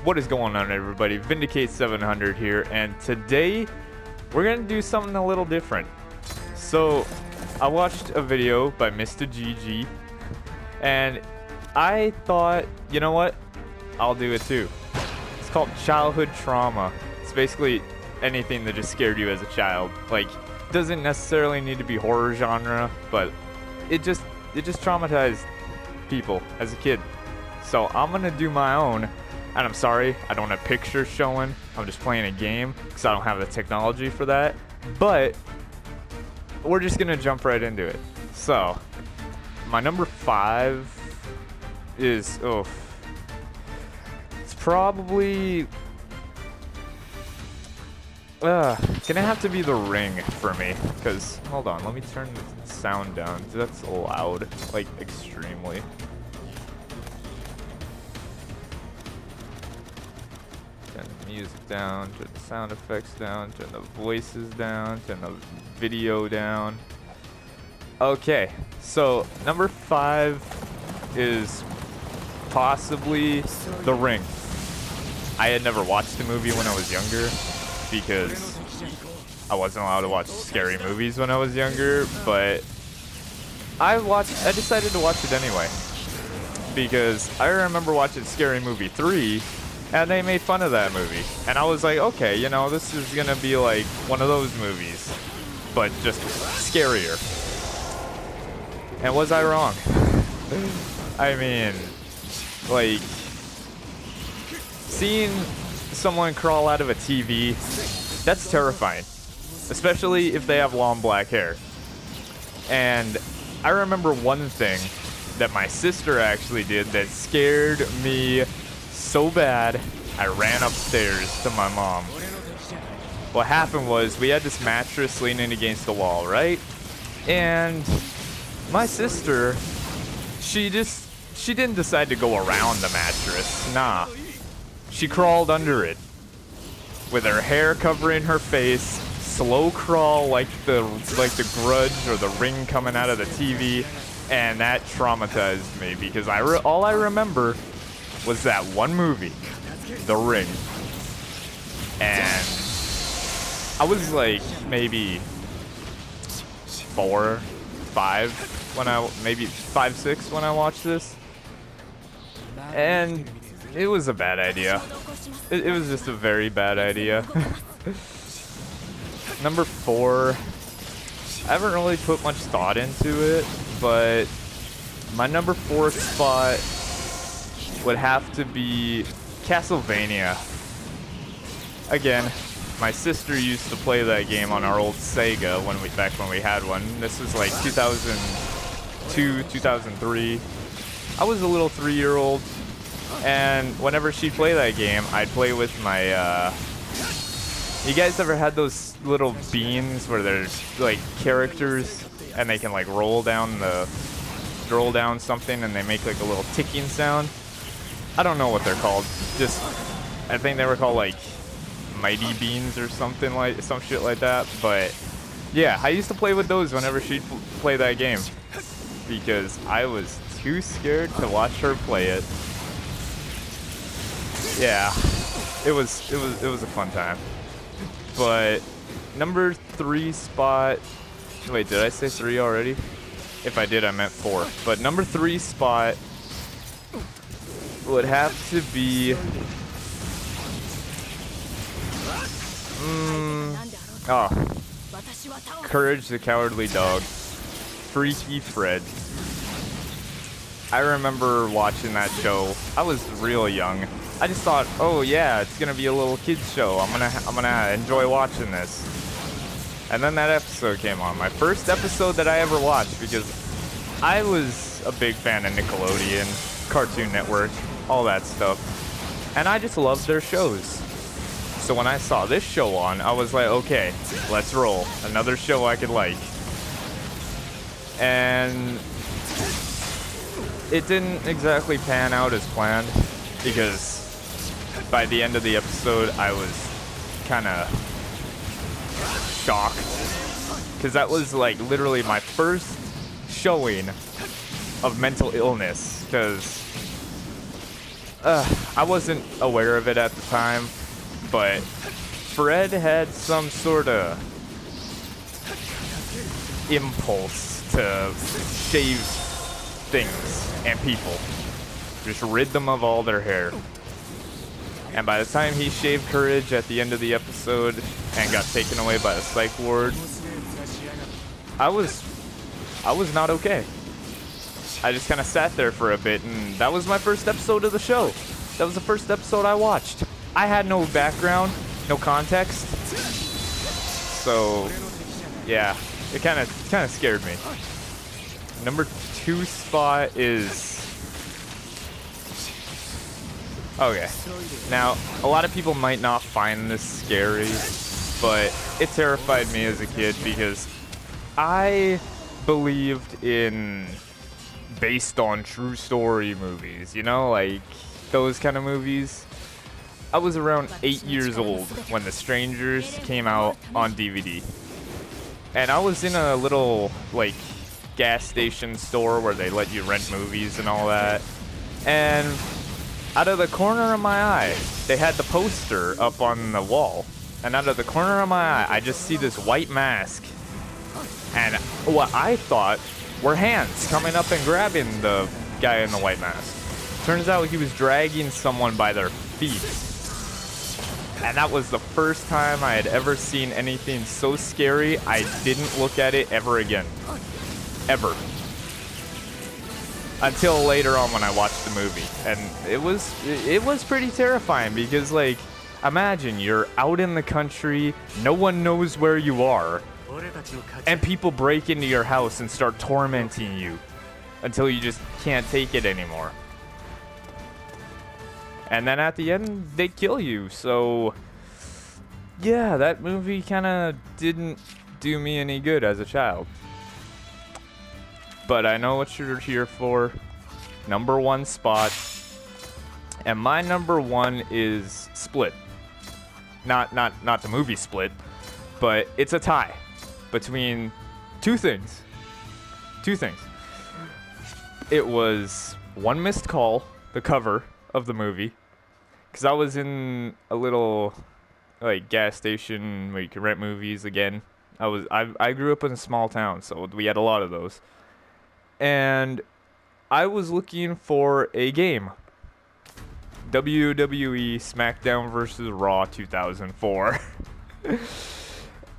What is going on, everybody? Vindicate 700 here, and today we're gonna do something a little different. So I watched a video by Mr. GG and I thought, you know what, I'll do it too. It's called childhood trauma. It's basically anything that just scared you as a child. Like, doesn't necessarily need to be horror genre, but it just traumatized people as a kid. So I'm gonna do my own. And I'm sorry, I don't have pictures showing. I'm just playing a game because I don't have the technology for that. But we're just gonna jump right into it. So my number 5 is it's probably gonna have to be The Ring for me. Because hold on, let me turn the sound down. That's loud, like extremely. Turn the music down, turn the sound effects down, turn the voices down, turn the video down. Okay, so number 5 is possibly The Ring. I had never watched the movie when I was younger because I wasn't allowed to watch scary movies when I was younger, but I decided to watch it anyway because I remember watching Scary Movie 3. And they made fun of that movie. And I was like, okay, you know, this is gonna be like one of those movies, but just scarier. And was I wrong? I mean, like, seeing someone crawl out of a TV, that's terrifying. Especially if they have long black hair. And I remember one thing that my sister actually did that scared me so bad, I ran upstairs to my mom. What happened was we had this mattress leaning against the wall, right? And my sister, she didn't decide to go around the mattress. Nah. She crawled under it with her hair covering her face, slow crawl like the Grudge or The Ring coming out of the TV, and that traumatized me because all I remember was that one movie, The Ring. And I was like maybe 4, 5 maybe 5, 6 when I watched this. And it was a bad idea. It was just a very bad idea. Number 4, I haven't really put much thought into it, but my number 4 spot would have to be Castlevania. Again, my sister used to play that game on our old Sega back when we had one. This was like 2002, 2003. I was a little 3-year-old, and whenever she'd play that game, I'd play with my you guys ever had those little beans where there's like characters and they can like roll down something and they make like a little ticking sound? I don't know what they're called. Just, I think they were called like Mighty Beans or some shit like that. But yeah, I used to play with those whenever she'd play that game because I was too scared to watch her play it. Yeah, it was a fun time. But number 3 spot. Wait, did I say 3 already? If I did, I meant 4. But number 3 spot would have to be Courage the Cowardly Dog. Freaky Fred. I remember watching that show. I was real young. I just thought, oh yeah, it's gonna be a little kids show. I'm gonna enjoy watching this. And then that episode came on. My first episode that I ever watched, because I was a big fan of Nickelodeon, Cartoon Network, all that stuff. And I just loved their shows. So when I saw this show on, I was like, okay, let's roll. Another show I could like. And it didn't exactly pan out as planned, because by the end of the episode, I was kind of shocked. Because that was like literally my first showing of mental illness. Because I wasn't aware of it at the time, but Fred had some sort of impulse to shave things and people. Just rid them of all their hair. And by the time he shaved Courage at the end of the episode and got taken away by the psych ward, I was not okay. I just kind of sat there for a bit, and that was my first episode of the show. That was the first episode I watched. I had no background, no context. So, yeah, it kind of scared me. Number 2 spot is... Okay, now, a lot of people might not find this scary, but it terrified me as a kid because I believed in based on true story movies, you know, like those kind of movies. I was around 8 years old when The Strangers came out on DVD. And I was in a little, like, gas station store where they let you rent movies and all that. And out of the corner of my eye, they had the poster up on the wall. And out of the corner of my eye, I just see this white mask. And what I thought were hands coming up and grabbing the guy in the white mask. Turns out he was dragging someone by their feet. And that was the first time I had ever seen anything so scary, I didn't look at it ever again. Ever. Until later on when I watched the movie. And it was pretty terrifying because, like, imagine you're out in the country, no one knows where you are, and people break into your house and start tormenting you until you just can't take it anymore. And then at the end, they kill you. So, yeah, that movie kind of didn't do me any good as a child. But I know what you're here for. Number 1 spot. And my number 1 is Split. Not the movie Split, but it's a tie between two things. It was One Missed Call, the cover of the movie, because I was in a little, like, gas station where you could rent movies again. I grew up in a small town, so we had a lot of those. And I was looking for a game. WWE SmackDown vs. Raw 2004.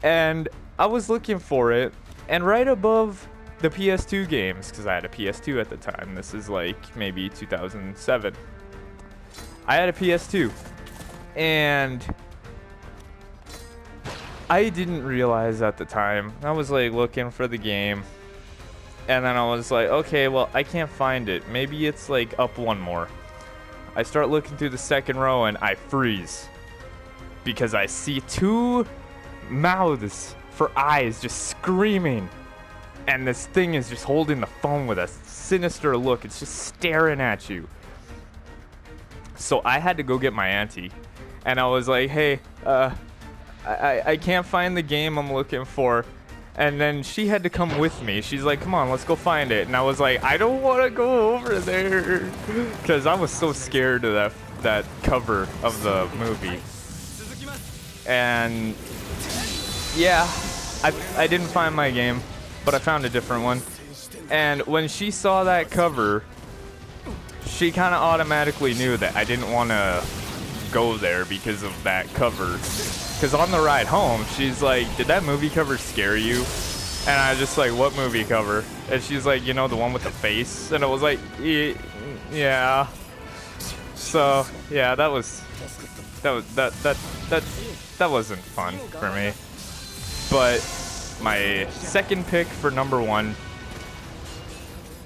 And I was looking for it, and right above the PS2 games, because I had a PS2 at the time, this is like maybe 2007, I had a PS2, and I didn't realize at the time, I was like looking for the game, and then I was like, okay, well, I can't find it, maybe it's like up one more. I start looking through the second row and I freeze, because I see 2 mouths for eyes just screaming, and this thing is just holding the phone with a sinister look. It's just staring at you. So I had to go get my auntie, and I was like, hey, I can't find the game I'm looking for. And then she had to come with me. She's like, come on, let's go find it. And I was like, I don't want to go over there, because I was so scared of that cover of the movie. And yeah, I didn't find my game, but I found a different one. And when she saw that cover, she kind of automatically knew that I didn't want to go there because of that cover. Because on the ride home, she's like, did that movie cover scare you? And I was just like, what movie cover? And she's like, you know, the one with the face? And I was like, yeah. So, yeah, that wasn't fun for me. But my second pick for number 1,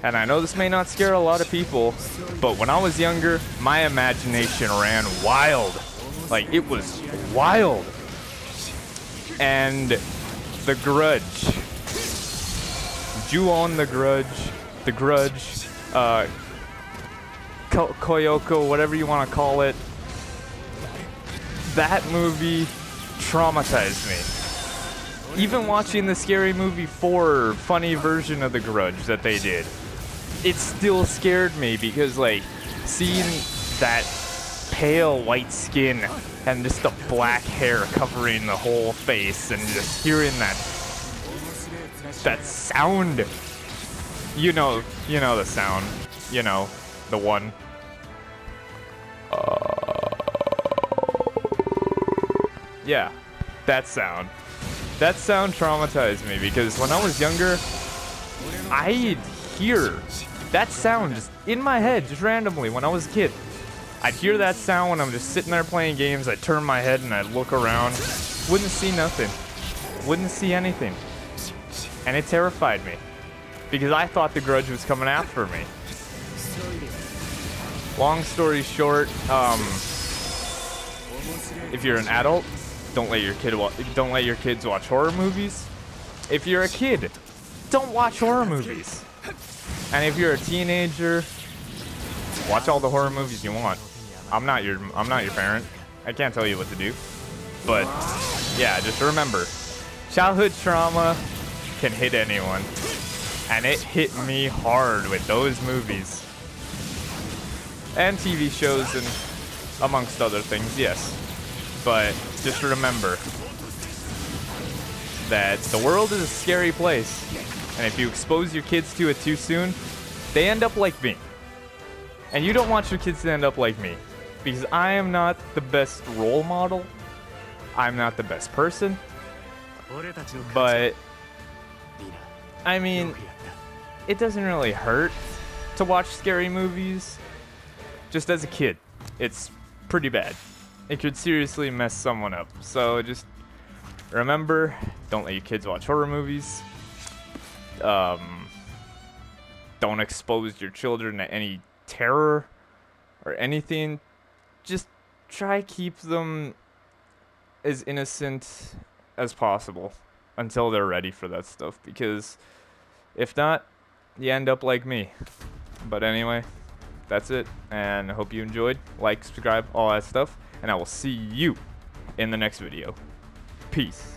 and I know this may not scare a lot of people, but when I was younger, my imagination ran wild. Like, it was wild. And The Grudge. Ju-on The Grudge. The Grudge. Koyoko, whatever you want to call it. That movie traumatized me. Even watching the Scary Movie 4 funny version of The Grudge that they did, it still scared me because, like, seeing that pale white skin and just the black hair covering the whole face, and just hearing that sound. You know the sound. You know, the one. Yeah, that sound. That sound traumatized me because when I was younger, I'd hear that sound just in my head, just randomly when I was a kid. I'd hear that sound when I'm just sitting there playing games. I'd turn my head and I'd look around. Wouldn't see nothing. Wouldn't see anything. And it terrified me because I thought the Grudge was coming after me. Long story short, if you're an adult, don't let your kids watch horror movies. If you're a kid, don't watch horror movies. And if you're a teenager, watch all the horror movies you want. I'm not your parent. I can't tell you what to do. But yeah, just remember, childhood trauma can hit anyone. And it hit me hard with those movies. And TV shows and amongst other things, yes. But just remember that the world is a scary place. And if you expose your kids to it too soon, they end up like me. And you don't want your kids to end up like me. Because I am not the best role model. I'm not the best person. But, I mean, it doesn't really hurt to watch scary movies. Just as a kid, it's pretty bad. It could seriously mess someone up. So just remember, don't let your kids watch horror movies. Don't expose your children to any terror or anything. Just try keep them as innocent as possible until they're ready for that stuff. Because if not, you end up like me. But anyway, that's it. And I hope you enjoyed. Like, subscribe, all that stuff. And I will see you in the next video. Peace.